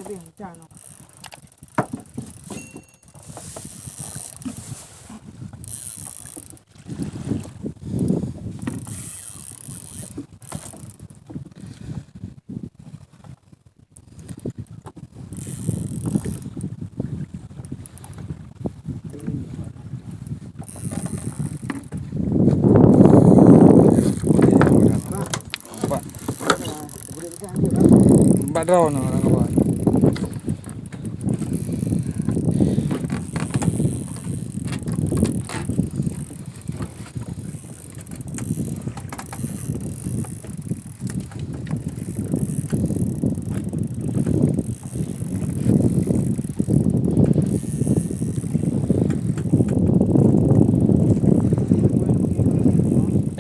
lebih macam no. Empat round orang kawan.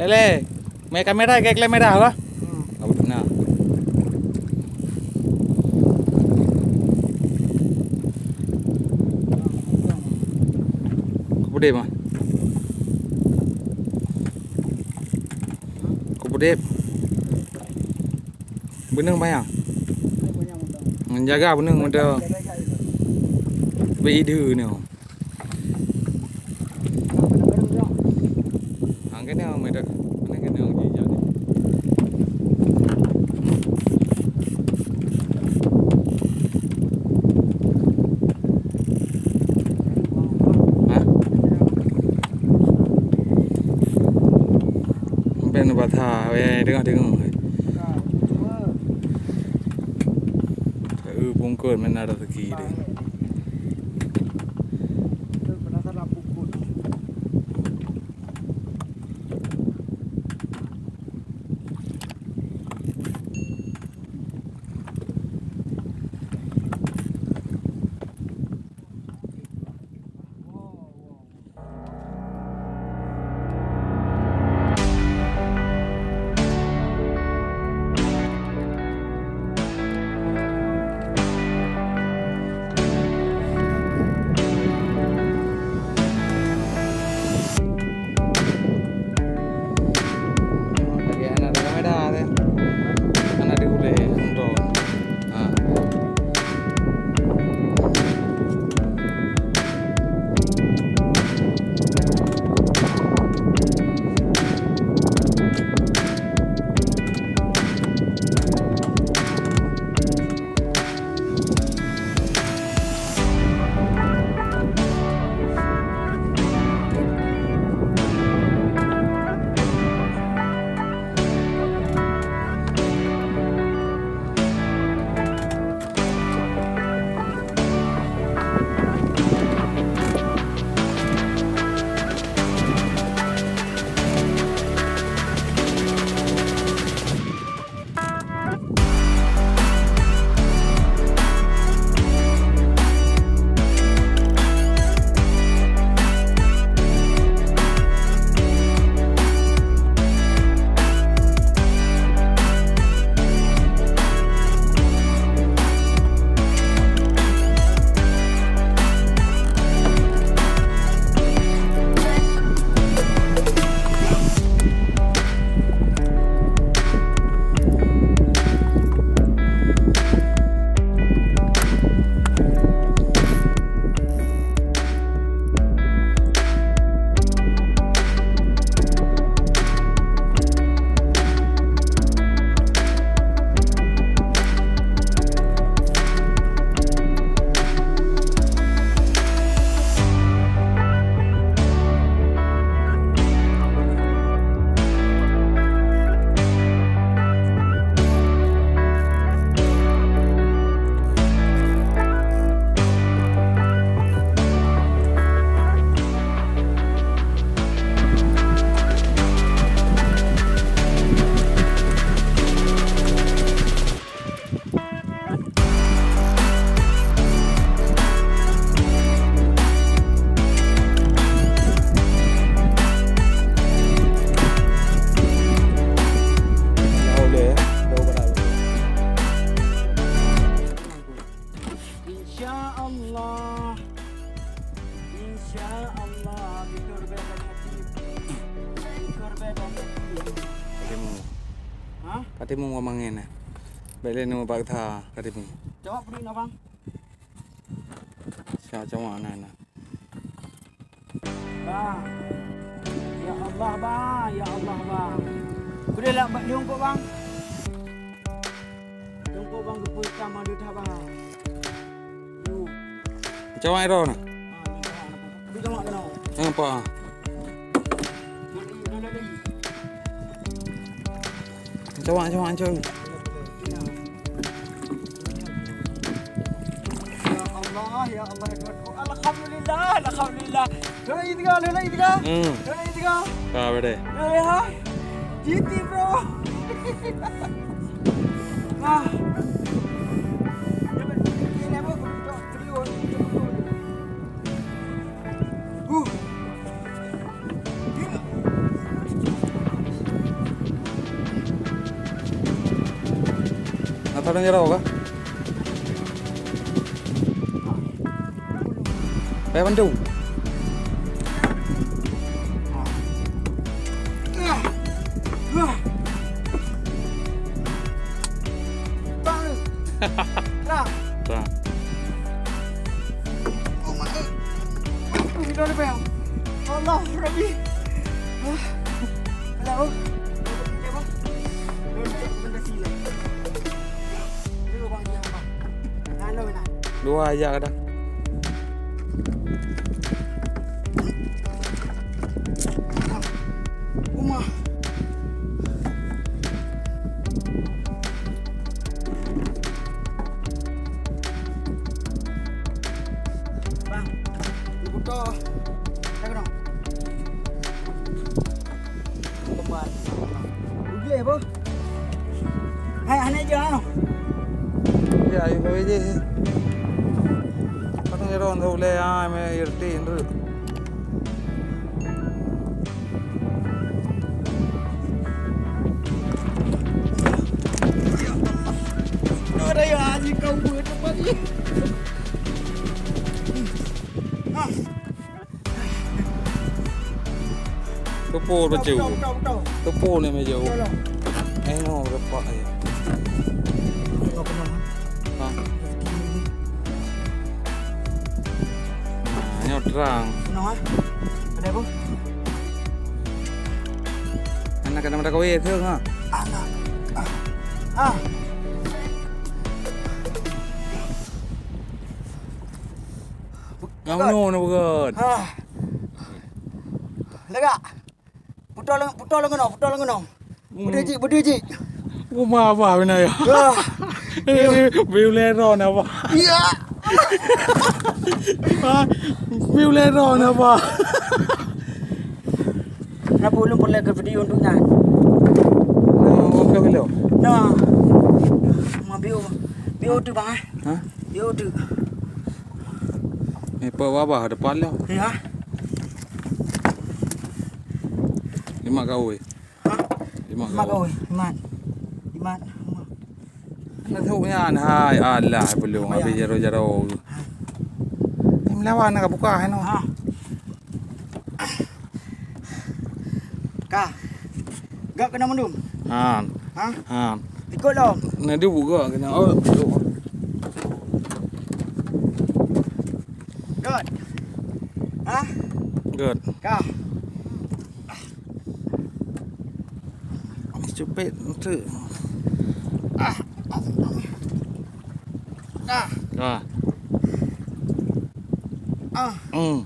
Ele, main kamera kayak kamera apa? Nah. Kupudip mah. Kupudip. Benang bayang. Menjaga benang muda. Beide ni. Angkat ni muda. Mana kena orang jadi. Bên bà thả về đứng bung cồn mình ada rezeki deh. Katimu ngomongin na. Bailan mo pagtha katimu. Jawab beri abang. Macam mana? Bang. Ya Allah bang, ya Allah bang. Boleh lah jongkok bang. Jongkok bang ke puita mandu dah bang. Macam mana ero nak? Beri jawab kena. Apa? Macam mana? Ya Allah, alhamdulillah. Lagi tiga. Lagi tiga. Kau berde. Hai. GT bro. Ah. Ini apa? Video. Nak tahu jero kah? Bayar bantu. Nah. Tak. Oh my God. Kita ada bel. Allah, Rabbi. Hello. Dua aja kada. Rumah. Bang, buka. Tak kena. Tempat. Uji apa? Hai, anak je ano. Ya, ibu je. Kau jero tu le ah, me irti indu. Ada ya, aji kau buat apa ni? Tepur baju. Tahu. Tepur ni baju. Tolong. No, berapa ya? Kau kena. Ha. Nah, terang. Kena ah. Ada apa? Anak kena mereka wei ke ngah? Anak. Ah. Ngau no bukan. Ah. Lega. Putol lengan. Berdiri je. Rumah apa benda ya? Ah. View leron apa? Ya. View leron apa? Kenapa belum perlu ke video untuk nyan? Okey belum. Nah. Ma bio tu bang. Ha? Bio tu. Ni apa depan lah. Ya. 5 kau weh. Ha? 5 Mak kau. kau. Iman. Nak tahu ni hai Allah belum habis jaro. Ni melawan nak buka no. Ha. Ka. Gak kena mendum. Han. Ha? Han. Ikut lo. Nak dia buka kena. Oh. Good. Ha? Good. Ka. Stupid tu. Ah. Ah. Ah. Hmm.